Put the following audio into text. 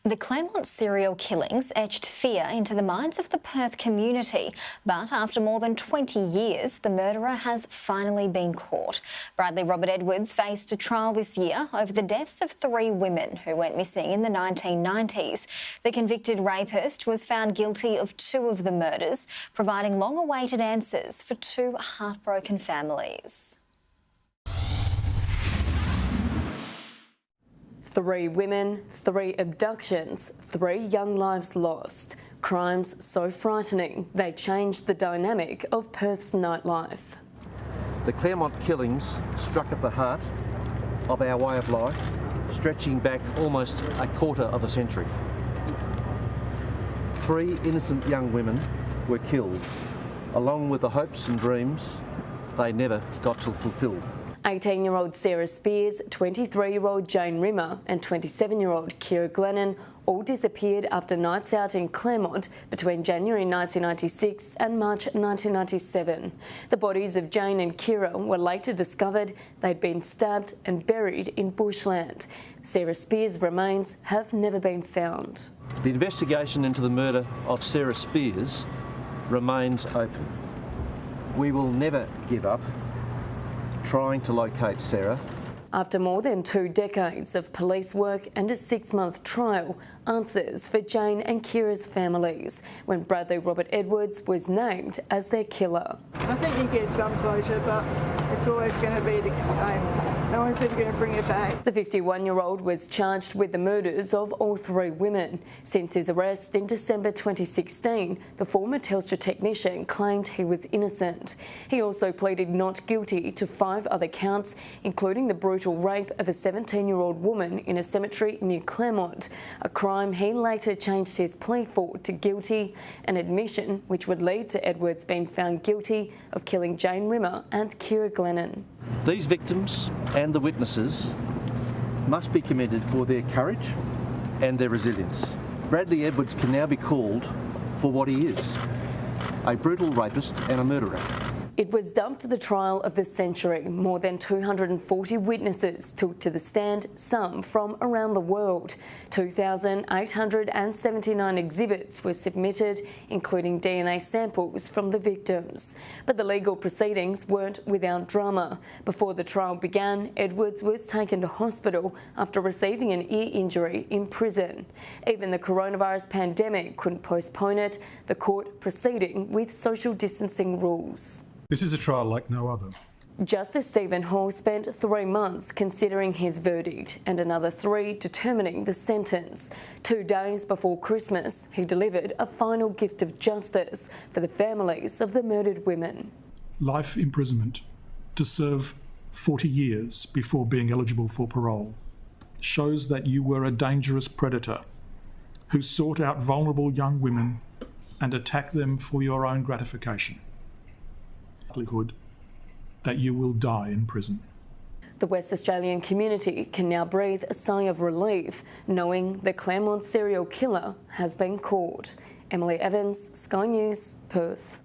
The Claremont serial killings etched fear into the minds of the Perth community, but after more than 20 years, the murderer has finally been caught. Bradley Robert Edwards faced a trial this year over the deaths of 3 women who went missing in the 1990s. The convicted rapist was found guilty of 2 of the murders, providing long-awaited answers for 2 heartbroken families. 3 women, 3 abductions, 3 young lives lost. Crimes so frightening they changed the dynamic of Perth's nightlife. The Claremont killings struck at the heart of our way of life, stretching back almost a quarter of a century. 3 innocent young women were killed, along with the hopes and dreams they never got to fulfil. 18-year-old Sarah Spears, 23-year-old Jane Rimmer and 27-year-old Kira Glennon all disappeared after nights out in Claremont between January 1996 and March 1997. The bodies of Jane and Kira were later discovered. They'd been stabbed and buried in bushland. Sarah Spears' remains have never been found. The investigation into the murder of Sarah Spears remains open. We will never give up trying to locate Sarah. After more than 2 decades of police work and a 6-month trial, answers for Jane and Kira's families when Bradley Robert Edwards was named as their killer. I think you get some closure, but it's always going to be the same. No one's ever going to bring it back. The 51-year-old was charged with the murders of all 3 women. Since his arrest in December 2016, the former Telstra technician claimed he was innocent. He also pleaded not guilty to 5 other counts, including the brutal rape of a 17-year-old woman in a cemetery near Claremont, a crime he later changed his plea for to guilty, an admission which would lead to Edwards being found guilty of killing Jane Rimmer and Kira Glennon. These victims and the witnesses must be commended for their courage and their resilience. Bradley Edwards can now be called for what he is, a brutal rapist and a murderer. It was dubbed the trial of the century. More than 240 witnesses took to the stand, some from around the world. 2,879 exhibits were submitted, including DNA samples from the victims. But the legal proceedings weren't without drama. Before the trial began, Edwards was taken to hospital after receiving an ear injury in prison. Even the coronavirus pandemic couldn't postpone it, the court proceeding with social distancing rules. This is a trial like no other. Justice Stephen Hall spent 3 months considering his verdict and another 3 determining the sentence. 2 days before Christmas, he delivered a final gift of justice for the families of the murdered women. Life imprisonment to serve 40 years before being eligible for parole shows that you were a dangerous predator who sought out vulnerable young women and attacked them for your own gratification. Likelihood that you will die in prison. The West Australian community can now breathe a sigh of relief knowing the Claremont serial killer has been caught. Emily Evans, Sky News, Perth.